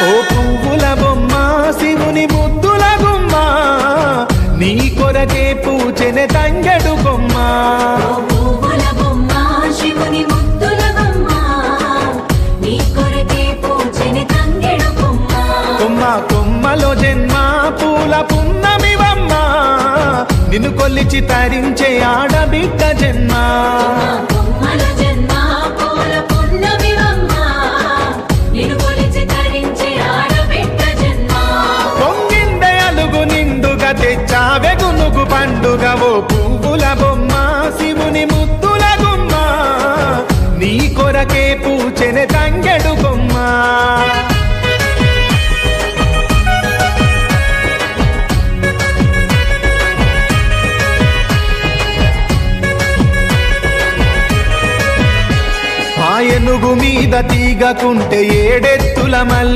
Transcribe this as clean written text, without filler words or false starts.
ఓ పువ్వుల బొమ్మ శివుని ముద్దుల గుమ్మ నీ కొరకే పూచెనే తంగెడు కొమ్మ కొమ్మ కొమ్మలో జన్మ పూల పున్నమివమ్మ నిన్ను కొల్లిచి తరించే ఆడబిడ్డ జన్మ పొంగిందే అలుగు నిండుగా తెచ్చావె గునుగు పండుగ ఓ పువ్వుల బొమ్మ శివుని ముద్దుల గుమ్మ నీ కొరకే పూచెనే తంగెడు కొమ్మ ఏనుగు మీద తీగకుంటే ఏడెత్తుల మల్లి